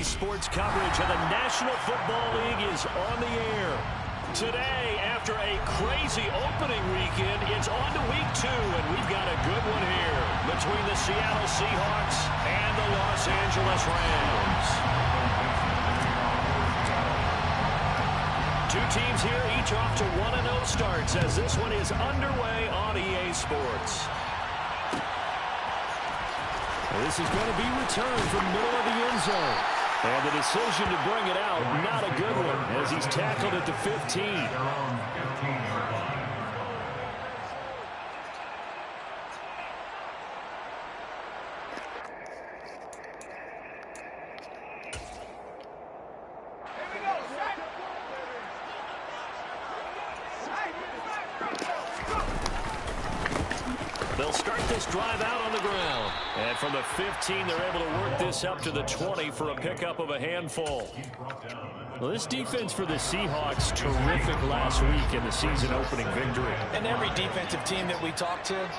sports coverage of the National Football League is on the air. Today, after a crazy opening weekend, it's on to week 2, and we've got a good one here between the Seattle Seahawks and the Los Angeles Rams. Two teams here, each off to 1-0 starts as this one is underway on EA Sports. This is going to be returned from the middle of the end zone. And the decision to bring it out, not a good one, as he's tackled at the 15. They'll start this drive out on the ground. And from the 15, they're able to work this up to the 20 for a pickup of a handful. Well, this defense for the Seahawks, terrific last week in the season opening victory. And every defensive team that we talk to,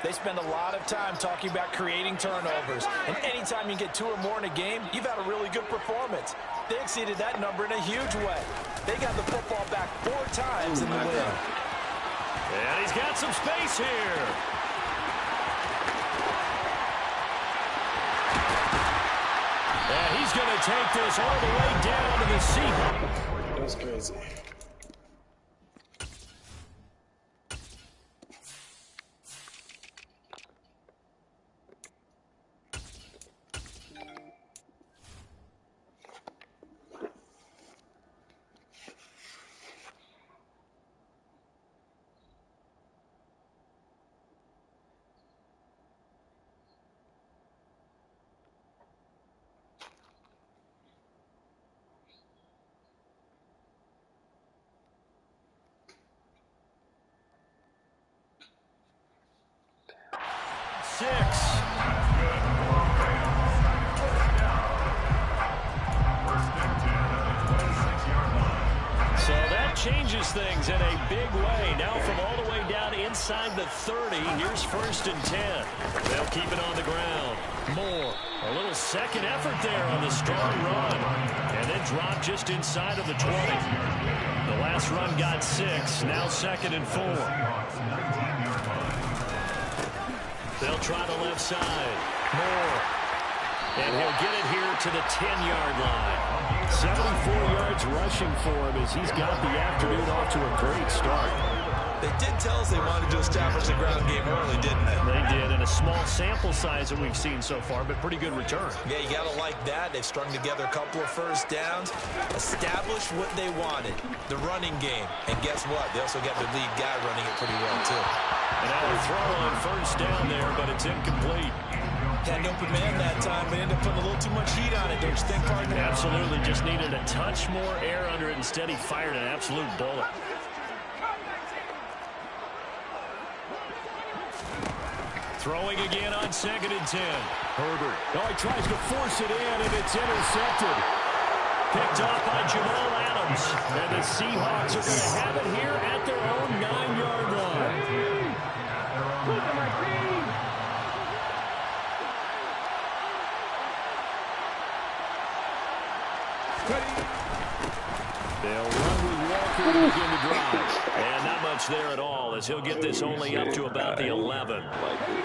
they spend a lot of time talking about creating turnovers. And anytime you get 2 or more in a game, you've had a really good performance. They exceeded that number in a huge way. They got the football back 4 times in the win. And he's got some space here. And he's going to take this all the way down to the Seahawks. That's crazy. So that changes things in a big way. Now from all the way down inside the 30, here's 1st and 10. They'll keep it on the ground. Moore, a little second effort there on the strong run. And then drop just inside of the 20. The last run got 6, now 2nd and 4. They'll try the left side. Moore. And he'll get it here to the 10-yard line. 74 yards rushing for him as he's got the afternoon off to a great start. They did tell us they wanted to establish the ground game early, didn't they? They did, and a small sample size that we've seen so far, but pretty good return. Yeah, you got to like that. They've strung together a couple of first downs, established what they wanted, the running game. And guess what? They also got their lead guy running it pretty well, too. And now a throw on 1st down there, but it's incomplete. Had an open man that time, but ended up putting a little too much heat on it, don't you think, partner? Absolutely. Just needed a touch more air under it. Instead, he fired an absolute bullet. Throwing again on 2nd and 10. Herbert. Oh, he tries to force it in, and it's intercepted. Picked off by Jamal Adams. And the Seahawks are going to have it here at their own 9-yard line. They'll run with Walker to begin the drive. And not much there at all as he'll get this only up to about the 11.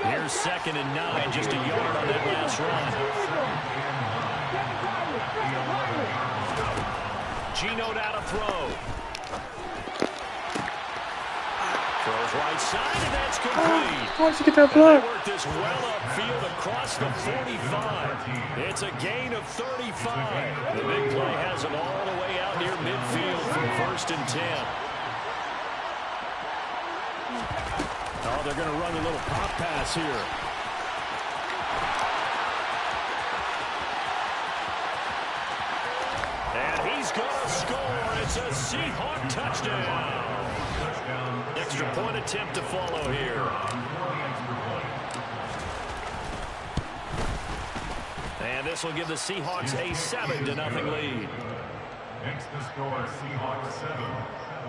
Here's 2nd and 9, just a yard on that last run. Geno out to throw. Throws right side, and that's complete. Why'd you get that block? They work this well upfield across the 45. It's a gain of 35. The big play has them all the way out near midfield from 1st and 10. Oh, they're going to run a little pop pass here. And he's going to score. It's a Seahawk touchdown. Extra point attempt to follow here. And this will give the Seahawks a 7-0 lead. Next to score, Seahawks 7,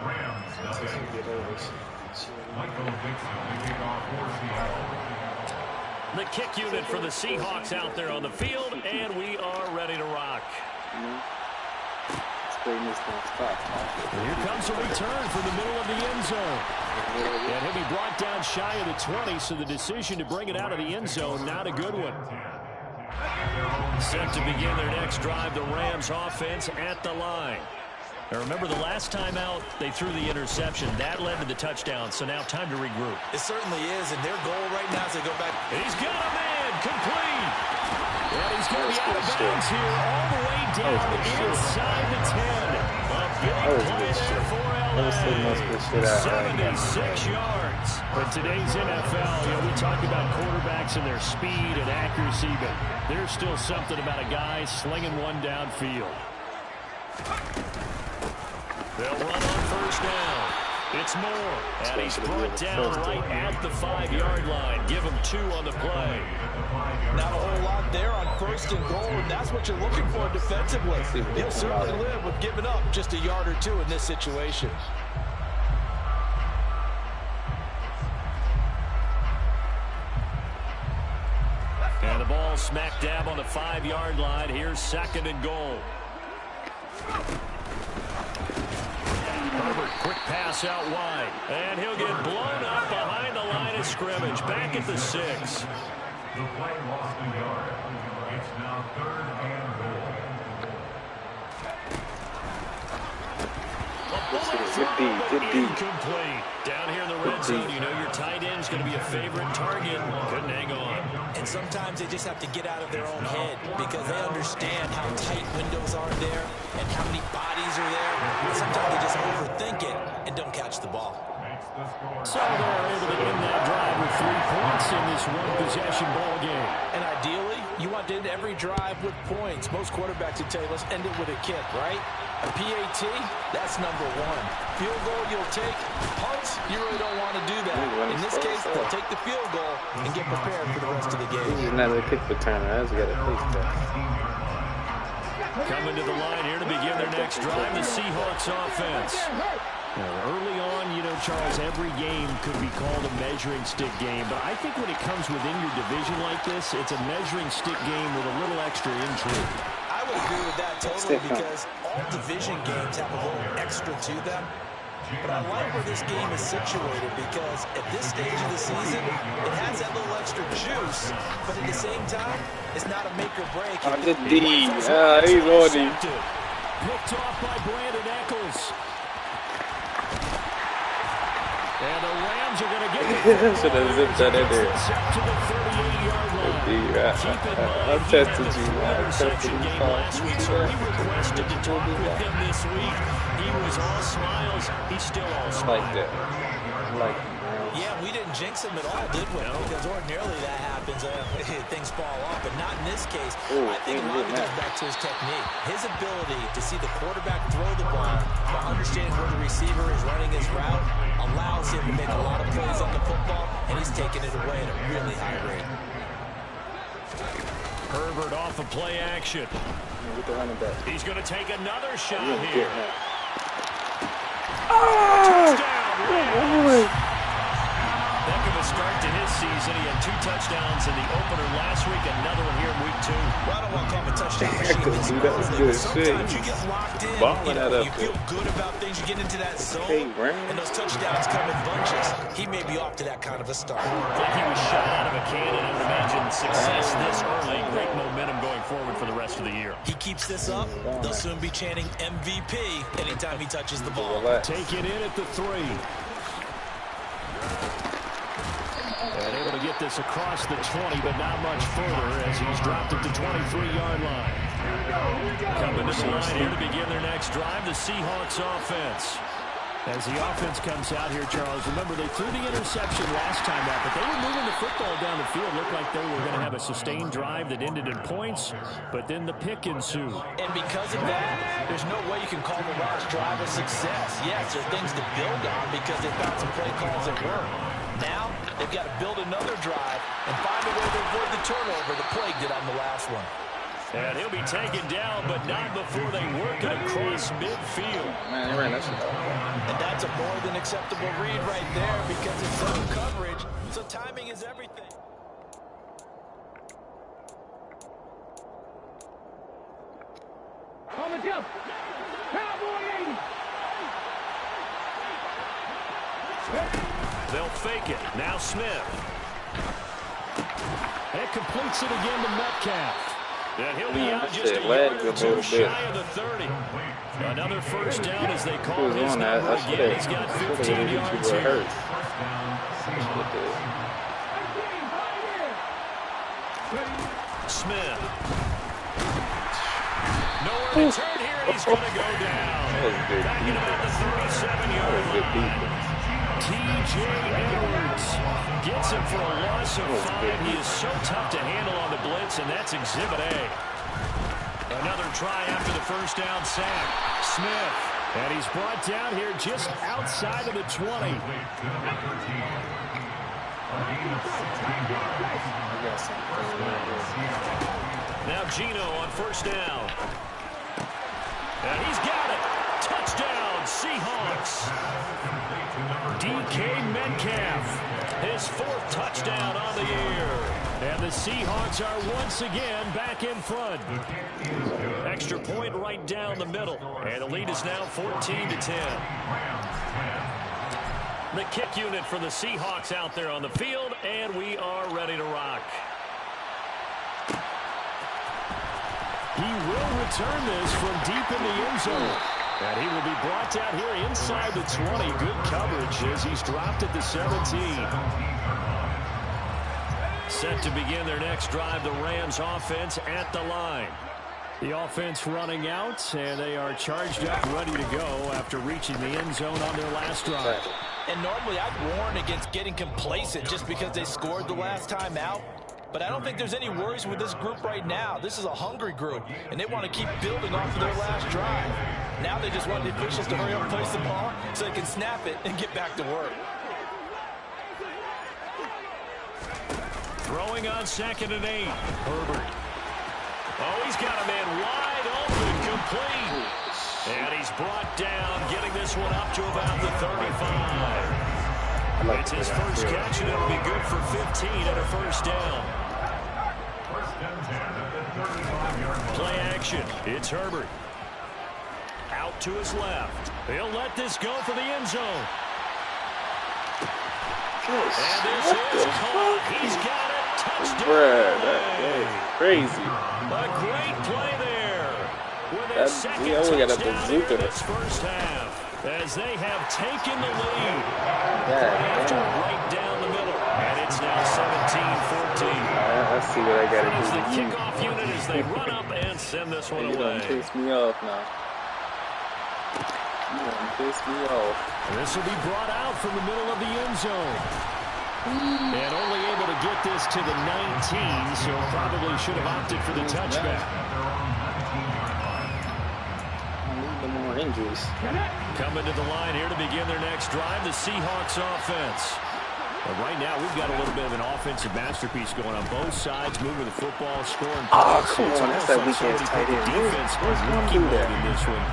Rams nothing. Michael Dixon to kick off for Seattle. The kick unit for the Seahawks out there on the field, and we are ready to rock. Here comes a return from the middle of the end zone. And he'll be brought down shy of the 20, so the decision to bring it out of the end zone, not a good one. Set to begin their next drive, the Rams offense at the line. Now remember, the last time out, they threw the interception. That led to the touchdown, so now time to regroup. It certainly is, and their goal right now is to go back. He's got a man, complete. And he's going to be out of bounds here all the way down inside the 10. A big play there for LA. 76 yards. But today's NFL, we talk about quarterbacks and their speed and accuracy, but there's still something about a guy slinging one downfield. They'll run on first down. It's Moore, and he's brought down right at the 5-yard line. Give him 2 on the play. Not a whole lot there on first and goal, and that's what you're looking for defensively. He'll certainly live with giving up just a yard or 2 in this situation. And the ball smack dab on the 5-yard line. Here's second and goal. Herbert, quick pass out wide. And he'll get blown up behind the line of scrimmage. Back at the 6. The play lost a yard. It's now 3rd and goal. Good D. Incomplete. Down here in the red zone, you know your tight end's going to be a favorite target. Couldn't hang on. And sometimes they just have to get out of their own head because they understand how tight windows are there and how many bodies are there. And sometimes they just overthink it and don't catch the ball. So they're able to end that drive with 3 points in this one-possession ball game. And ideally, you want to end every drive with points. Most quarterbacks would tell you, let's end it with a kick, right? A PAT, that's number 1. Field goal you'll take. Punts, you really don't want to do that. In this case, they'll take the field goal and get prepared for the rest of the game. This is not a kick returner. I just got a face that. Coming to the line here to begin their next drive, the Seahawks offense. Now, early on, Charles, every game could be called a measuring stick game, but I think when it comes within your division like this, it's a measuring stick game with a little extra intrigue. I would agree with that totally because all division games have a little extra to them. But I like where this game is situated because at this stage of the season, it has that little extra juice, but at the same time, it's not a make or break. Good D. He's already. Picked off by Brandon Eccles. And the Rams are going to get it. Should have zipped that in there. To the 38-yard line. I tested you. I tested you last week, so we requested to talk with him this week. He was all smiles. He's still all smiles. Like that. Like yeah, we didn't jinx him at all, did we? No. Because ordinarily that happens. Things fall off, but not in this case. I think a lot of it goes back to his technique. His ability to see the quarterback throw the ball while understanding where the receiver is running his route allows him to make a lot of plays on the football, and he's taking it away at a really high rate. Herbert off of play action. He's going to take another shot here. Touchdown, Heck of a start to his season. He had 2 touchdowns in the opener last week, another one here in week 2. Well, I don't want to call him a touchdown machine. That was good shit. Sometimes you get locked in. You feel good about things. You get into that zone, and those touchdowns come in bunches. He may be off to that kind of a start. Like he was shot out of a cannon. I would imagine success this early. Great momentum going forward for the rest of the year. He keeps this up, they'll soon be chanting MVP anytime he touches the ball. Take it in at the 3. And able to get this across the 20, but not much further as he's dropped it to 23-yard line. Coming to the line here to begin their next drive, the Seahawks offense. As the offense comes out here, Charles, remember they threw the interception last time out, but they were moving the football down the field. Looked like they were going to have a sustained drive that ended in points, but then the pick ensued. And because of that, there's no way you can call the last drive a success. Yes, there are things to build on because they found some play calls that work. Now, they've got to build another drive and find a way to avoid the turnover the plague did on the last one. And he'll be taken down, but not before they work it across midfield. Man, he ran that shit. And that's a more than acceptable read right there because it's zone coverage, so timing is everything. They'll fake it. Now Smith. And completes it again to Metcalf. And he'll be out just a yard or two shy of the 30. Another first down as they call his number again. He's got 15 yards here. Smith. Nowhere to turn here, and he's going to go down. Back at about the 37-yard line. T.J. Edwards gets him for a loss of 5. He is so tough to handle on the blitz, and that's Exhibit A. Another try after the first down sack. Smith. And he's brought down here just outside of the 20. Now Gino on first down. And he's got it. Touchdown, Seahawks. DK Metcalf, his 4th touchdown on the year. And the Seahawks are once again back in front. Extra point right down the middle. And the lead is now 14-10. The kick unit for the Seahawks out there on the field, and we are ready to rock. He will return this from deep in the end zone. And he will be brought down here inside the 20. Good coverage as he's dropped at the 17. Set to begin their next drive, the Rams offense at the line. The offense running out, and they are charged up, ready to go after reaching the end zone on their last drive. And normally I'd warn against getting complacent just because they scored the last time out. But I don't think there's any worries with this group right now. This is a hungry group, and they want to keep building off of their last drive. Now they just want the officials to hurry up and place the ball so they can snap it and get back to work. Throwing on 2nd and 8. Herbert. Oh, he's got a man wide open, complete. And he's brought down, getting this one up to about the 35. It's his first catch, and it'll be good for 15 and a first down. Play action. It's Herbert. Out to his left. He'll let this go for the end zone. And this is caught. He's got it. Touchdown. Bruh, that's crazy. A great play there. With a second touchdown in this first half. As they have taken the lead. After right down the middle. And it's now 17-14. Let's see what I got to do. The kickoff unit as they run up and send this one You away. done piss me off now. You done piss me off. This will be brought out from the middle of the end zone. And only able to get this to the 19, so probably should have opted for the touchback. More injuries. Coming to the line here to begin their next drive, the Seahawks offense. But right now, we've got a little bit of an offensive masterpiece going on both sides, moving the football, scoring. Oh, come on, that's that weak-ass tight end. Defense Where's one do that? in this one.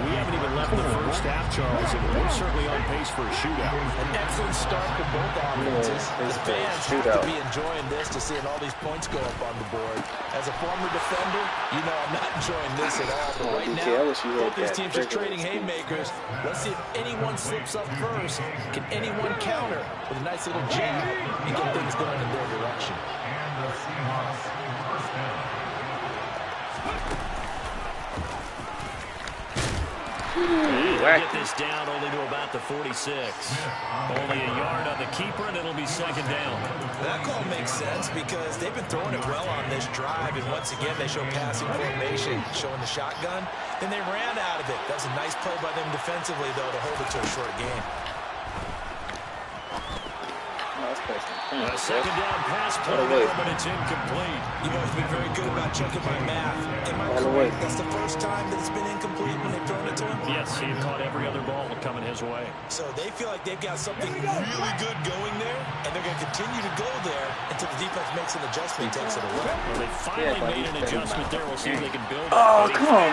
We haven't even left the first half, Charles, and we're certainly on pace for a shootout. An excellent start for both offenses. The fans have to be enjoying this to seeing all these points go up on the board. As a former defender, you know I'm not enjoying this at all. But right now, both these teams are trading haymakers. Let's see if anyone slips up first. Can anyone counter with a nice little jab and get things going in their direction? And the Seahawks first down. Get this down only to about the 46. Only a yard on the keeper, and it'll be second down. That call makes sense because they've been throwing it well on this drive, and once again they show passing formation, showing the shotgun, and they ran out of it. That was a nice play by them defensively, though, to hold it to a short game. A second down pass play there, but it's incomplete. You've always been very good about checking my math. Am I correct? That's the first time that it's been incomplete when they've thrown it to him? Yes, he had caught every other ball coming his way. So they feel like they've got something really good going there, and they're going to continue to go there until the defense makes an adjustment and takes it away. Well, they finally made an adjustment there. We'll see if they can build. Oh, come on.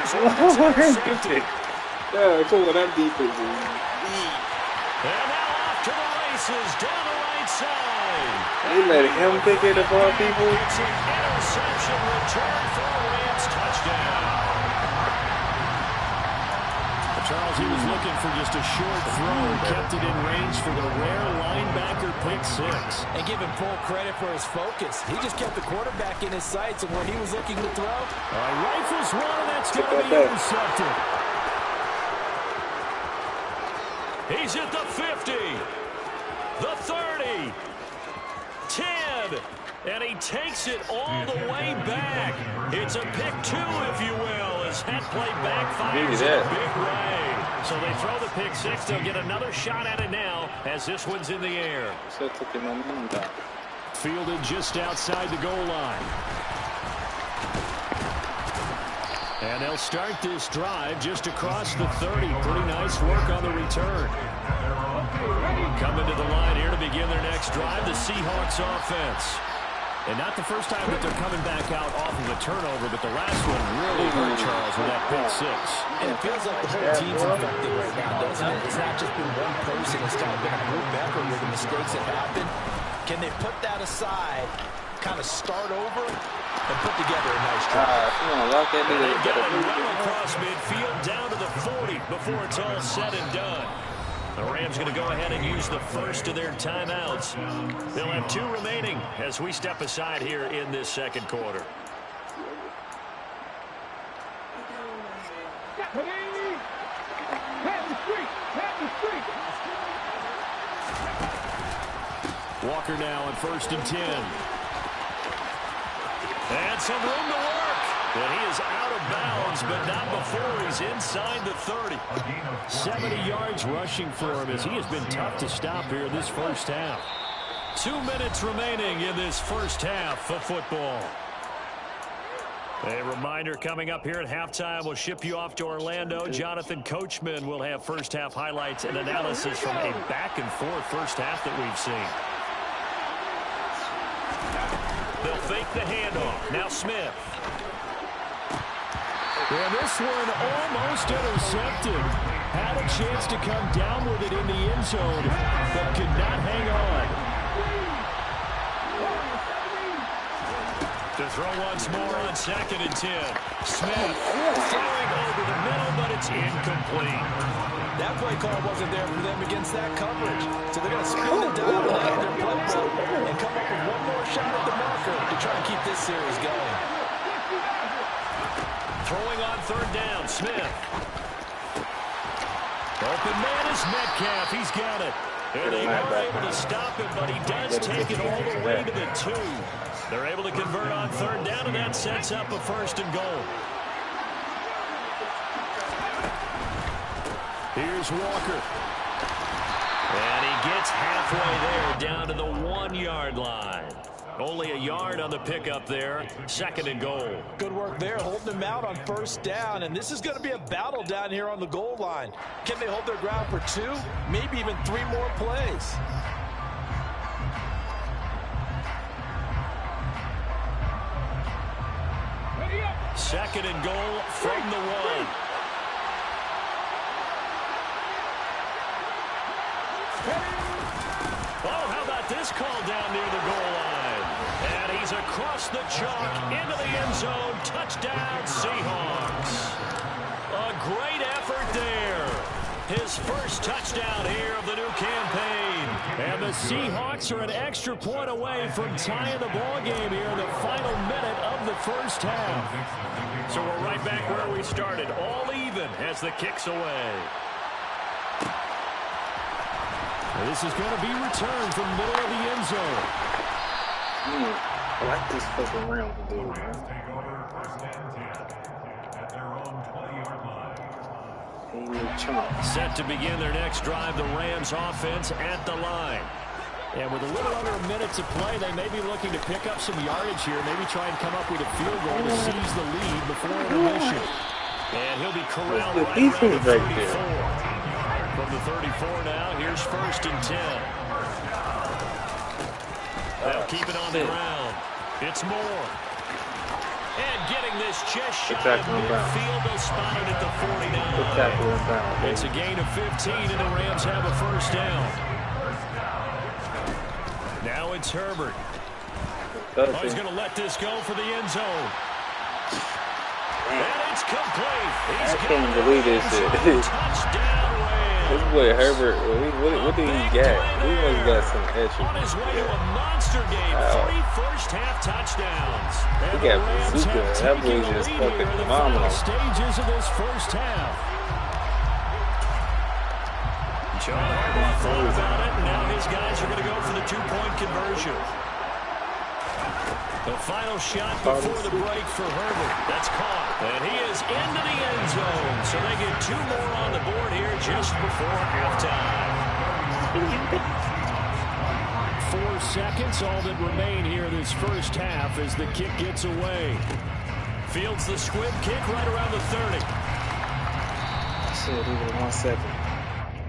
Yeah, come on, that defense is beat. And now off to the races, down the right side. They let him pick it up on people. It's an interception return for a Rams touchdown. He was looking for just a short throw, kept it in range for the rare linebacker pick six. And give him full credit for his focus. He just kept the quarterback in his sights and where he was looking to throw. All right, rifles one, and that's going to be intercepted. He's at the 50, the 30, 10, and he takes it all the way back. It's a pick two, if you will, as that play backfires in a big way. So they throw the pick six. They'll get another shot at it now as this one's in the air. Fielded just outside the goal line. And they'll start this drive just across the 30. Pretty nice work on the return. Coming to the line here to begin their next drive, the Seahawks offense. And not the first time that they're coming back out off of a turnover, but the last one really hurt Charles with that pick six. And it feels like the whole team's infected right now, doesn't it? It's not just been one person. It's kind of been a group effort with the mistakes that happen. Can they put that aside, kind of start over, and put together a nice drive? They got it well across midfield down to the 40 before it's all said and done. The Rams going to go ahead and use the first of their timeouts. They'll have two remaining as we step aside here in this second quarter. Walker now on 1st and 10. And some room to work. And he is out of bounds, but not before he's inside the 30. 70 yards rushing for him as he has been tough to stop here in this first half. 2 minutes remaining in this first half of football. A reminder coming up here at halftime. We'll ship you off to Orlando. Jonathan Coachman will have first half highlights and analysis from a back-and-forth first half that we've seen. They'll fake the handoff. Now Smith. And this one almost intercepted. Had a chance to come down with it in the end zone, but could not hang on. To throw once more on 2nd and 10. Smith throwing over the middle, but it's incomplete. That play call wasn't there for them against that coverage. So they're going to spin the dial out of their playbook and come up with one more shot at the marker to try and keep this series going. Throwing on 3rd down, Smith. Open man is Metcalf. He's got it. And they are able to stop him, but he does take it all the way to the 2. They're able to convert on 3rd down, and that sets up a 1st and goal. Here's Walker. And he gets halfway there down to the 1-yard line. Only a yard on the pickup there. 2nd and goal. Good work there, holding him out on 1st down. And this is going to be a battle down here on the goal line. Can they hold their ground for 2, maybe even 3 more plays? Second and goal from the 1. Oh, how about this call down near the goal line? And he's across the chalk into the end zone. Touchdown, Seahawks. A great effort there. His first touchdown here of the new campaign. And the Seahawks are an extra point away from tying the ball game here in the final minute of the first half. So we're right back where we started. All even as the kick's away. This is going to be returned from the middle of the end zone. I like this fucking round, dude, man. Take over 1st and 10 at their own 20-yard line. Set to begin their next drive, the Rams offense at the line. And with a little under a minute to play, they may be looking to pick up some yardage here, maybe try and come up with a field goal to seize the lead before intermission. And he'll be corralled right around the 34. From the 34 now, here's 1st and 10. They'll keep it on the ground. It's Moore. And getting this chest shot at midfield, they'll spot it at the 49. It's a gain of 15, and the Rams have a 1st down. Now it's Herbert. Oh, he's going to let this go for the end zone. And it's complete. I can't believe this shit. Touchdown, Rams. This boy Herbert, what did he get? He must got some extra. On his way to a monster game, 3 first-half touchdowns. He got bazooka. That boy just fucking phenomenal. Stages of this first half. John Harbaugh thought about it, and now his guys are going to go for the 2-point conversion. The final shot before the break for Herbert. That's caught. And he is into the end zone. So they get 2 more on the board here just before halftime. 4 seconds, all that remain here this first half as the kick gets away. Fields the squib kick right around the 30. Shit, even 1 second.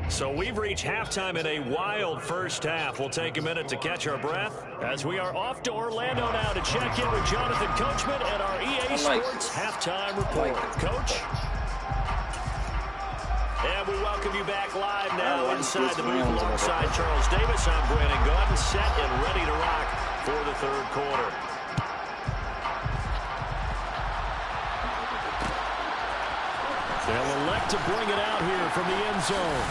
So we've reached halftime in a wild first half. We'll take a minute to catch our breath as we are off to Orlando now to check in with Jonathan Coachman at our EA Sports halftime report. Coach? And we welcome you back live now inside the booth alongside Charles Davis. I'm Brandon Gordon, set and ready to rock for the third quarter. They'll elect to bring it out here from the end zone.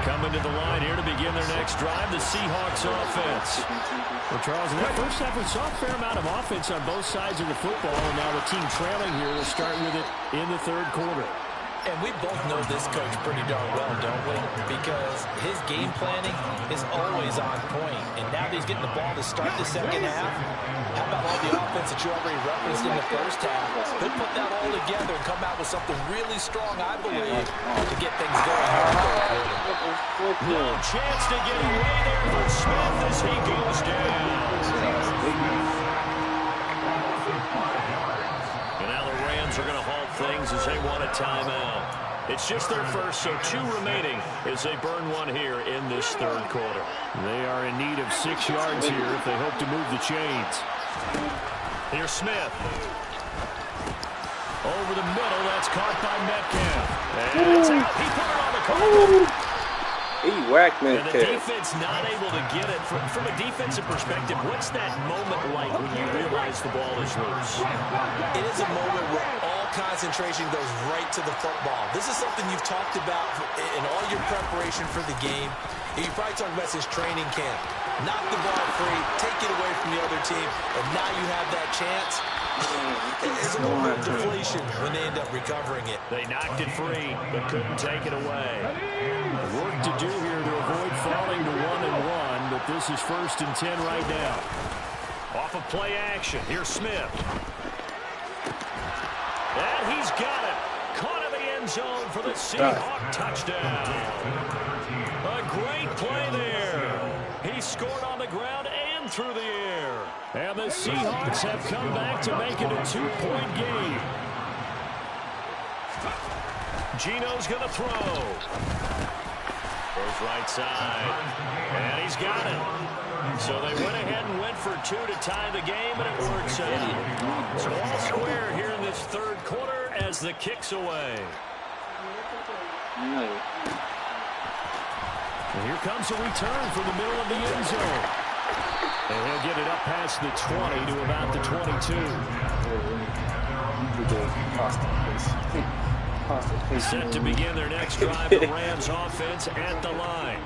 Coming to the line here to begin their next drive, the Seahawks offense. Well, Charles, in that first half, we saw a fair amount of offense on both sides of the football, and now the team trailing here will start with it in the third quarter. And we both know this coach pretty darn well, don't we? Because his game planning is always on point. And now that he's getting the ball to start the second half, how about all the offense that you already referenced in the first half? He'll put that all together and come out with something really strong, I believe, to get things going here in the third quarter. No chance to get away there for Smith as he goes down. And now the Rams are going to halt things as they want a timeout. It's just their first, so 2 remaining as they burn 1 here in this third quarter. They are in need of 6 yards here if they hope to move the chains. Here's Smith. Over the middle, that's caught by Metcalf. And it's out. He put it on the corner. He whacked And the Metcalf. defense not able to get it. From a defensive perspective, what's that moment like when you realize the ball is loose? It is a moment where all concentration goes right to the football. This is something you've talked about in all your preparation for the game. You probably talked about this training camp. Knock the ball free, take it away from the other team, and now you have that chance. It's a moment of deflation when they end up recovering it. They knocked it free, but couldn't take it away. Work to do here to avoid falling to 1-1, but this is 1st and 10 right now. Off of play action, here's Smith. And he's got it. Caught in the end zone for the Seahawks touchdown. A great play there. He scored on the ground and through the air. And the Seahawks have come back to make it a 2-point game. Gino's going to throw. Goes right side. And he's got it. So they went ahead and went for 2 to tie the game, and it works out. So all square here in this third quarter as the kick's away. And here comes a return from the middle of the end zone. And he'll get it up past the 20 to about the 22. Set to begin their next drive, the Rams offense at the line.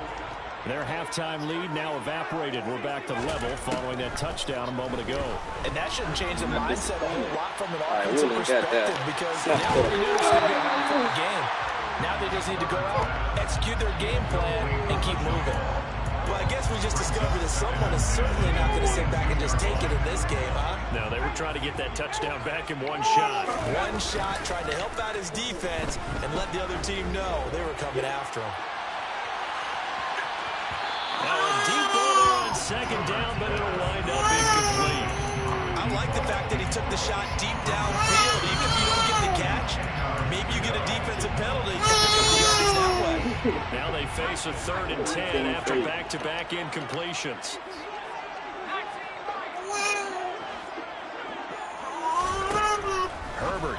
Their halftime lead now evaporated. We're back to level following that touchdown a moment ago. And that shouldn't change the mindset a whole lot from an offensive perspective because now what we knew was going to be a hard-fought game. Now they just need to go out, execute their game plan, and keep moving. Well, I guess we just discovered that someone is certainly not going to sit back and just take it in this game, huh? No, they were trying to get that touchdown back in one shot. One shot, trying to help out his defense and let the other team know they were coming after him. Now a deep ball on 2nd down, but it'll wind up incomplete. I like the fact that he took the shot deep downfield. Even if you don't get the catch, maybe you get a defensive penalty to pick up the yardage that way. Now they face a 3rd and 10 after back-to-back incompletions. Herbert.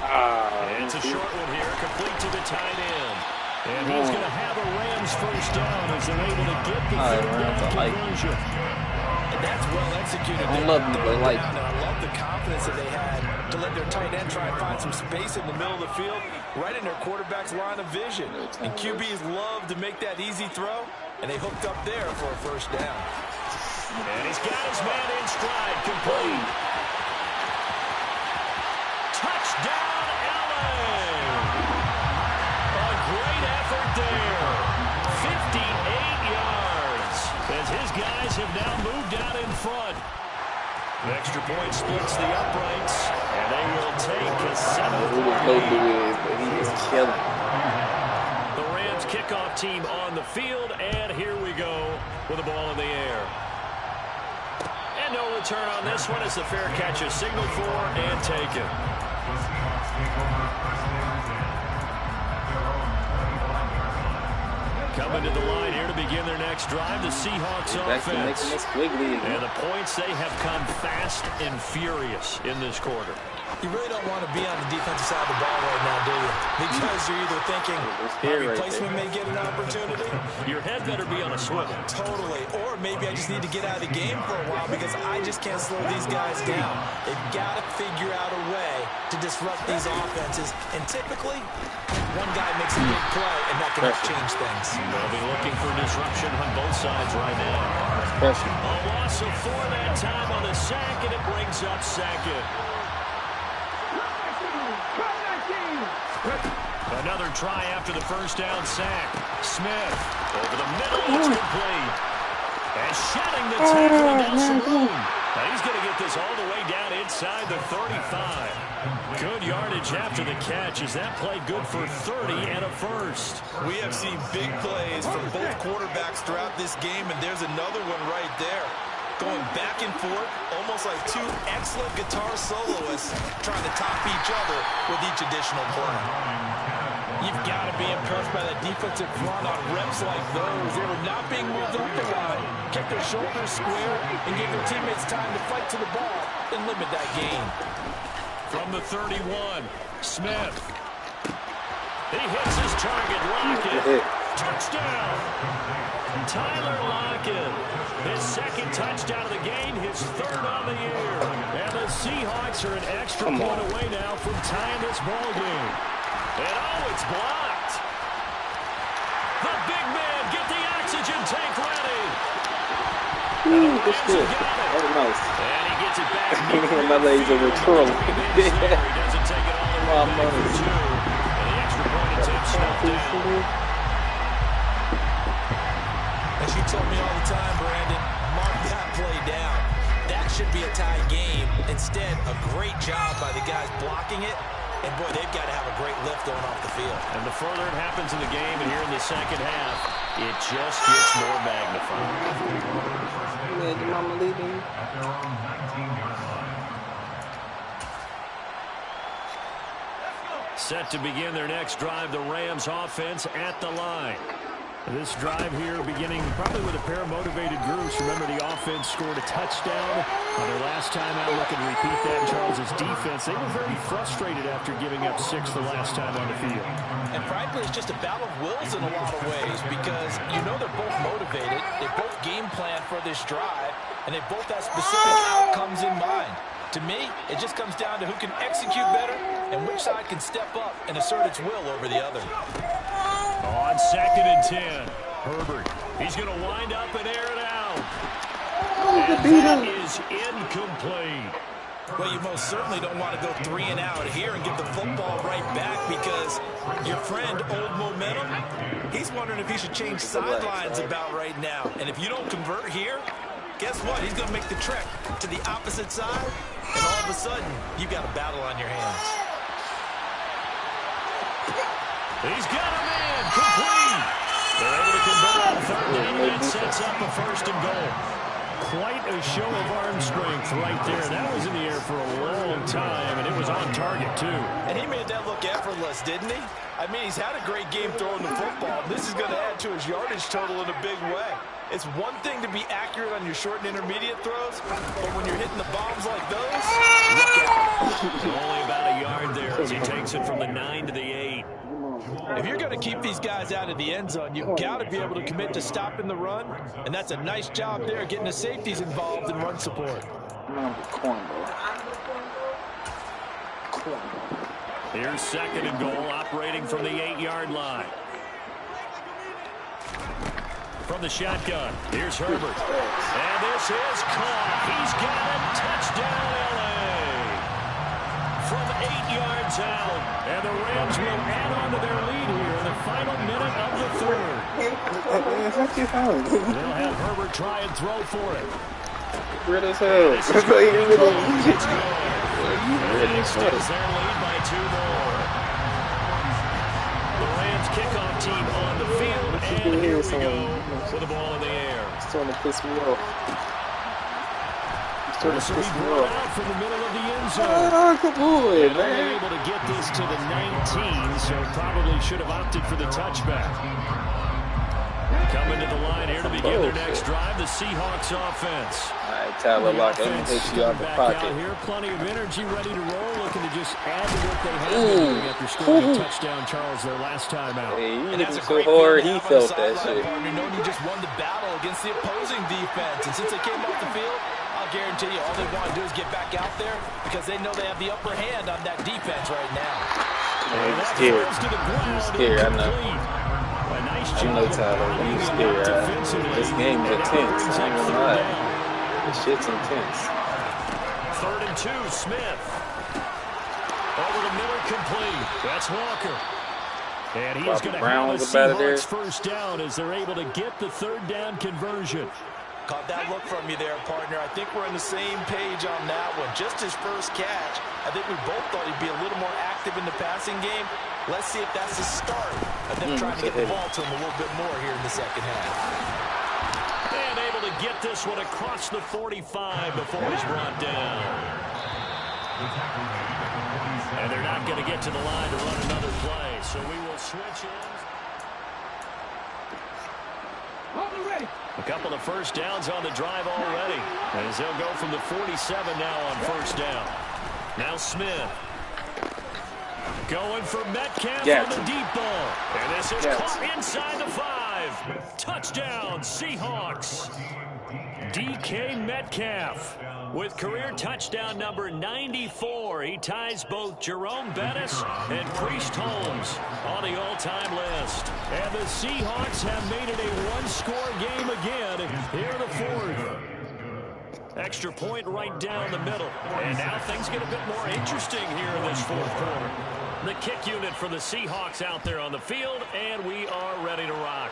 And it's a short one here, complete to the tight end. And he's going to have a Rams first down as they're able to get the third down conversion. And that's well executed. I love them, but like, and I love the confidence that they had to let their tight end try and find some space in the middle of the field, right in their quarterback's line of vision. And QBs love to make that easy throw, and they hooked up there for a first down. And he's got his man in stride, complete. Touchdown, LA! A great effort there. 58 yards. As his guys have now moved out in front. The extra point splits the uprights, and they will take a 7-point lead. He is killing. The Rams kickoff team on the field, and here we go with the ball in the air. And no return on this one as the fair catch is signaled for and taken. Coming to the line here to begin their next drive, the Seahawks offense. And the points, they have come fast and furious in this quarter. You really don't want to be on the defensive side of the ball right now, do you? Because you're either thinking my replacement may get an opportunity. Your head better be on a swivel. Totally. Or maybe I just need to get out of the game for a while because I just can't slow these guys down. They've got to figure out a way to disrupt these offenses. And typically, one guy makes a big play, and that can change things. They'll be looking for disruption on both sides right now. A loss of 4 that time on the sack, and it brings up second. Another try after the first down sack. Smith over the middle, it's complete. And shedding the tackle, and that's room. Now he's going to get this all the way down inside the 35. Good yardage after the catch as that play good for 30 and a first. We have seen big plays from both quarterbacks throughout this game, and there's another one right there. Going back and forth, almost like two excellent guitar soloists trying to top each other with each additional play. You've got to be impressed by that defensive front on reps like those. They were not being moved up the line, kept their shoulders square, and gave their teammates time to fight to the ball and limit that gain. From the 31, Smith. He hits his target, Lockett. Touchdown! Tyler Lockett. His second touchdown of the game, his third on the year. And the Seahawks are an extra point away now from tying this ball game. And oh, it's blocked. The big man, get the oxygen tank ready. Ooh, that's good. That was nice. And he gets it back. My legs are twirling. He doesn't take it all the way back for 2. And the extra point attempt snuffed down. As you told me all the time, Brandon, mark that play down. That should be a tie game. Instead, a great job by the guys blocking it. And, boy, they've got to have a great lift going off the field. And the further it happens in the game and here in the second half, it just gets more magnified. Your mama leaving. Set to begin their next drive, the Rams offense at the line. This drive here beginning probably with a pair of motivated groups. Remember, the offense scored a touchdown on their last time out. Looking to repeat that in Charles's defense. They were very frustrated after giving up 6 the last time on the field. And frankly, it's just a battle of wills in a lot of ways because you know they're both motivated. They both game plan for this drive, and they both have specific outcomes in mind. To me, it just comes down to who can execute better and which side can step up and assert its will over the other. On 2nd and 10, Herbert. He's going to wind up and air it out. And that is incomplete. Well, you most certainly don't want to go 3 and out here and get the football right back because your friend, Old Momentum, he's wondering if he should change sidelines about right now. And if you don't convert here, guess what? He's going to make the trek to the opposite side, and all of a sudden, you've got a battle on your hands. He's got a man, complete. They're able to convert on 3rd down, and that sets up a 1st and goal. Quite a show of arm strength right there. That was in the air for a long time, and it was on target, too. And he made that look effortless, didn't he? I mean, he's had a great game throwing the football. This is going to add to his yardage total in a big way. It's one thing to be accurate on your short and intermediate throws, but when you're hitting the bombs like those, look out. Only about a yard there as he takes it from the 9 to the 8. If you're going to to keep these guys out of the end zone, you've got to be able to commit to stopping the run, and that's a nice job there getting the safeties involved in run support. Here's 2nd and goal, operating from the 8-yard line. From the shotgun, here's Herbert. And this is caught. He's got it. Touchdown, L.A. From 8 yards out. And the Rams will add on to their lead here in the final minute of the 3rd. They'll have Herbert try and throw for it. Weird as hell. It's good. It extends their lead by 2 more. The Rams kickoff team on the field, and here we go with the ball in the air. It's starting to piss me off. This will be brought out from the middle of the end zone. Oh, good boy, and only able to get this to the 19, so probably should have opted for the touchback. Coming to the line here to begin their next drive, the Seahawks offense. All right, Tyler Lockett, I'm going to hit you out the pocket. Here, plenty of energy, ready to roll, looking to just add to what they have been doing after scoring a touchdown, Charles, their last time out. Hey, he hit him so hard, he felt that shit. Knowing he just won the battle against the opposing defense, and since they came off the field, I'll guarantee you all they want to do is get back out there because they know they have the upper hand on that defense right now. I'm scared. I'm scared, I know. I know, Tyler. I'm scared. This game is intense. I ain't gonna lie. This shit's intense. 3rd and 2, Smith. Over the middle, complete. That's Walker. And he's going to have a Seahawks first down as they're able to get the 3rd down conversion. Caught that look from you there, partner. I think we're on the same page on that one. Just his first catch, I think we both thought he'd be a little more active in the passing game. Let's see if that's the start of them trying to get the ball to him a little bit more here in the second half. And able to get this one across the 45 before he's brought down. And they're not going to get to the line to run another play, so we will switch in. A couple of first downs on the drive already, as they'll go from the 47 now on first down. Now Smith. Going for Metcalf on the deep ball. And this is caught inside the 5. Touchdown, Seahawks. DK Metcalf with career touchdown number 94. He ties both Jerome Bettis and Priest Holmes on the all-time list. And the Seahawks have made it a one-score game again here in the 4th. Extra point right down the middle. And now things get a bit more interesting here in this 4th quarter. The kick unit for the Seahawks out there on the field, and we are ready to rock.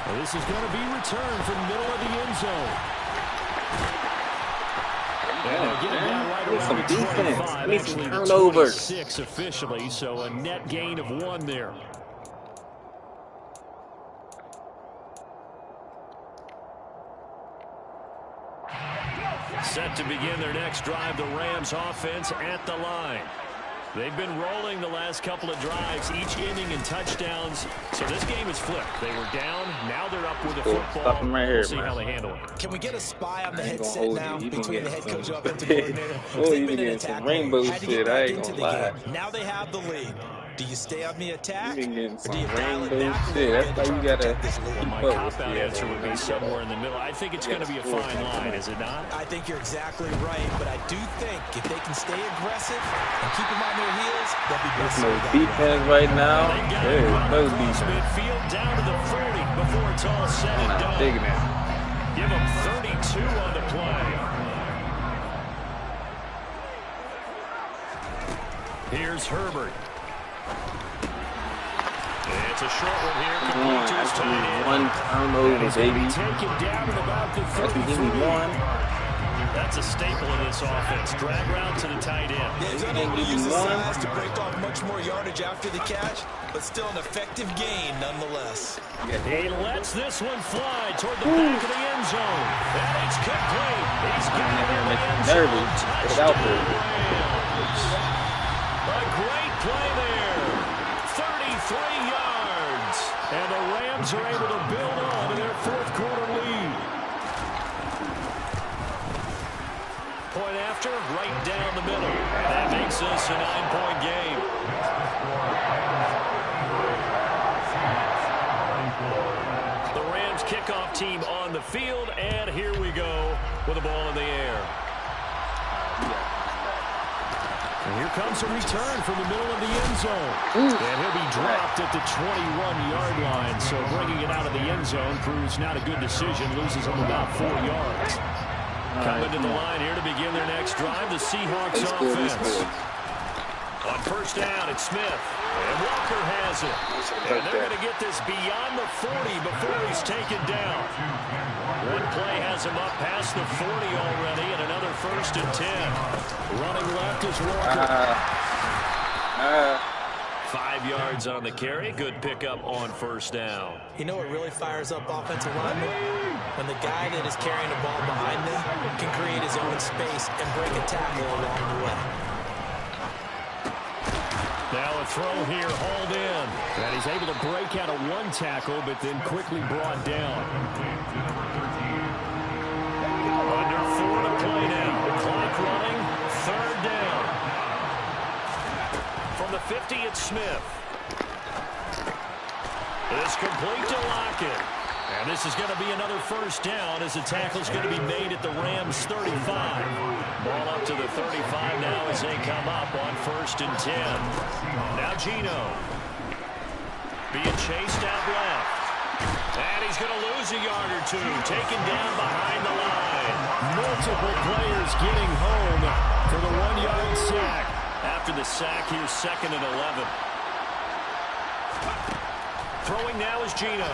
Well, this is going to be returned from the middle of the end zone. Some defense. I need some turnovers. 6 officially, so a net gain of 1 there. Set to begin their next drive, the Rams offense at the line. They've been rolling the last couple of drives, each inning in touchdowns. So this game is flipped. They were down, now they're up with the football. Stop him right here, we'll see how they handle it. Can we get a spy on the headset now between the head coach and offensive coordinator? Oh, you been getting some rainbow shit, I ain't gonna lie. Now they have the lead. Do you stay on the attack? You been getting some rainbow shit. That's why you gotta keep My up with cop-out answer would be somewhere in the middle. I think it's going to be a fine line, is it not? I think you're exactly right, but I do think if they can stay aggressive and keep them on their heels, they'll be There's better. no defense right now. There is no defense. Midfield down to the 30 before it's all said and done. Digging it. Give them 32 on the play. Here's Herbert. It's a short one here. Complete to his tight end. One turnover, baby. Taken down at about the 33. That's a staple in this offense. Drag route to the tight end. He's unable to use his size to break off much more yardage after the catch, but still an effective gain nonetheless. He lets this one fly toward the back of the end zone. And it's complete. He's got it in the end zone. Get it out there. A great play there. 33 yards. And the Rams are able to build on to their 4th quarter lead. point after, right down the middle. And that makes this a 9-point game. The Rams kickoff team on the field, and here we go with the ball in the air. And here comes a return from the middle of the end zone. And he'll be dropped at the 21-yard line. So bringing it out of the end zone proves not a good decision. Loses him about 4 yards. Coming to the line here to begin their next drive, the Seahawks offense. On first down, it's Smith. And Walker has it. And they're going to get this beyond the 40 before he's taken down. One play has him up past the 40 already, and another 1st and 10. Running left is Walker. 5 yards on the carry. Good pickup on first down. You know what really fires up offensive linemen? When the guy that is carrying the ball behind them can create his own space and break a tackle along the way. Now a throw here, hauled in. And he's able to break out of one tackle, but then quickly brought down. Under 4 to play now. Clock running, 3rd down. From the 50, it's Smith. It's complete to Lockett. And this is going to be another 1st down as the tackle's going to be made at the Rams' 35. Ball up to the 35 now as they come up on 1st and 10. Now Geno. Being chased out left. And he's going to lose a yard or two. Taken down behind the line. Multiple players getting home for the 1-yard sack. After the sack, here's 2nd and 11. Throwing now is Geno.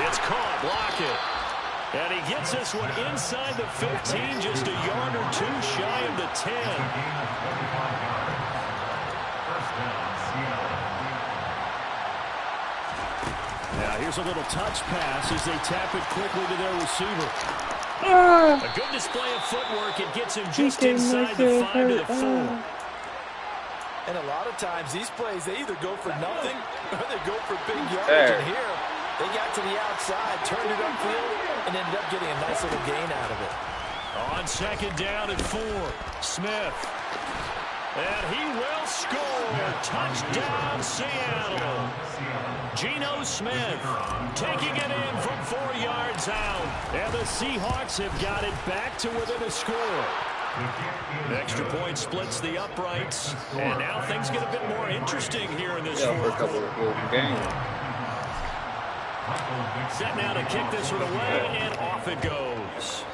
It's caught, Lockett. And he gets this one inside the 15, just a yard or two shy of the 10. Now here's a little touch pass as they tap it quickly to their receiver. A good display of footwork. It gets him just inside the 5 to the 4. And a lot of times these plays, they either go for nothing or they go for big yardage. And here, they got to the outside, turned it upfield, and ended up getting a nice little gain out of it. On 2nd down at 4, Smith. And he will score. Touchdown, Seattle. Geno Smith taking it in from 4 yards out. And the Seahawks have got it back to within a score. Extra point splits the uprights. And now things get a bit more interesting here in this fourth quarter. Set now to kick this one away, and off it goes.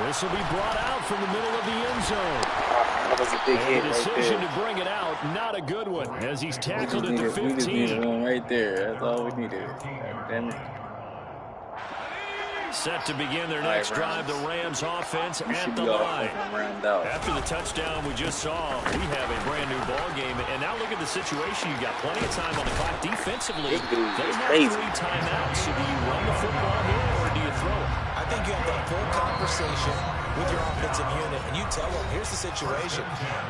This will be brought out from the middle of the end zone. That was a big hit right there. Decision to bring it out, not a good one, as he's tackled at the 15. We just needed one right there. That's all we needed. Damn it. Set to begin their next drive, the Rams offense at the line. After the touchdown we just saw, we have a brand-new ball game. And now look at the situation. You've got plenty of time on the clock. Defensively, they have 3 timeouts. So do you run the football here, or do you throw it? I think you have that full conversation with your offensive unit, and you tell them, here's the situation.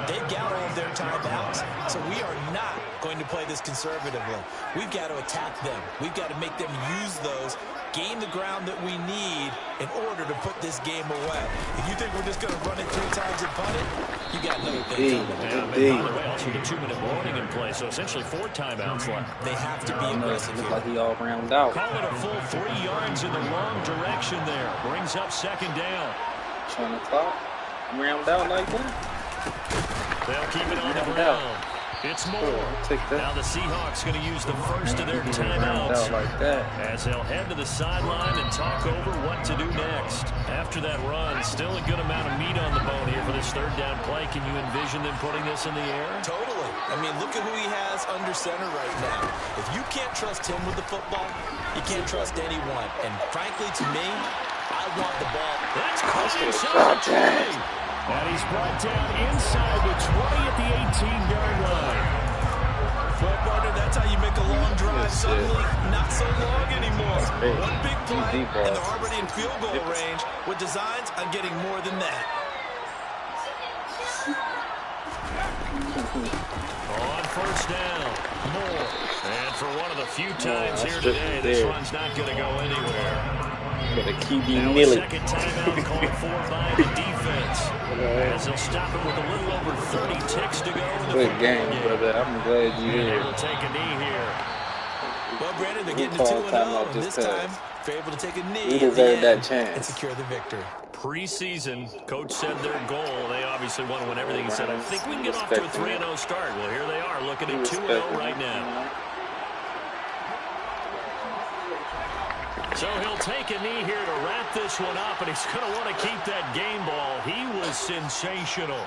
They've got all of their timeouts, so we are not going to play this conservatively. We've got to attack them. We've got to make them use those, gain the ground that we need in order to put this game away. If you think we're just going to run it 3 times and punt it, you got another thing coming. By the way, also the 2-minute warning in play, so essentially 4 timeouts left. They have to be aggressive here. Like he all round out. Call it a full 3 yards in the wrong direction there. Brings up 2nd down. Trying to clock. Round out like that. They'll keep it on the ground. It's more. Now the Seahawks going to use the first of their timeouts like that. as they'll head to the sideline and talk over what to do next. After that run, still a good amount of meat on the bone here for this 3rd down play. Can you envision them putting this in the air? Totally. I mean, look at who he has under center right now. If you can't trust him with the football, you can't trust anyone. And frankly, to me, I want the ball. That's caught inside the 20. And he's brought down inside the 20 at the 18-yard line. Well, partner, that's how you make a long drive suddenly not so long anymore. One big play, and they're already in field goal range with designs on getting more than that. On first down, Moore. And for one of the few times here today, this one's not going to go anywhere. Got a QB now Millie. Second timeout called for by the defense. As they'll stop him with a little over 30 ticks to go. Good game, brother. I'm glad you're here. We'll take a knee here. Well, Brandon, they're getting to 2-0, and this time they're able to take a knee. We deserve that chance and secure the victory. Preseason, coach said their goal. They obviously want to win everything. He said, I think we can get off to a 3-0 start. Well, here they are looking at 2-0 right now. So he'll take a knee here to wrap this one up, and he's going to want to keep that game ball. He was sensational.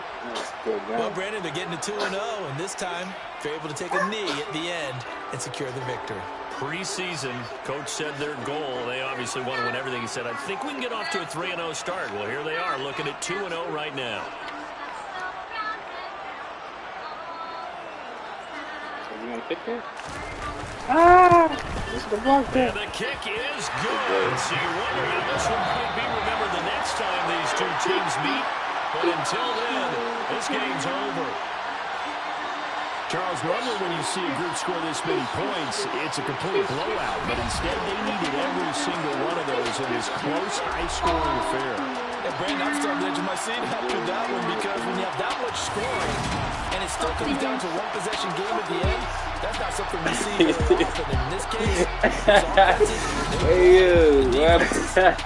Well, Brandon, they're getting to 2-0, and this time they're able to take a knee at the end and secure the victory. Preseason, coach said their goal. They obviously want to win everything. He said, I think we can get off to a 3-0 start. Well, here they are looking at 2-0 right now. You want to kick it? Ah! It's the block there. And the kick is good. So you wonder how this one might be remembered the next time these two teams meet. But until then, this game's over. Charles, normally when you see a group score this many points, it's a complete blowout. But instead, they needed every single one of those in this close, high-scoring affair. And Brandon, I'm starting to edge of my seat after that one because when you have that much scoring and it still comes down to one possession game at the end, that's not something we see very often. In this case, it's offensive. Hey, you, what?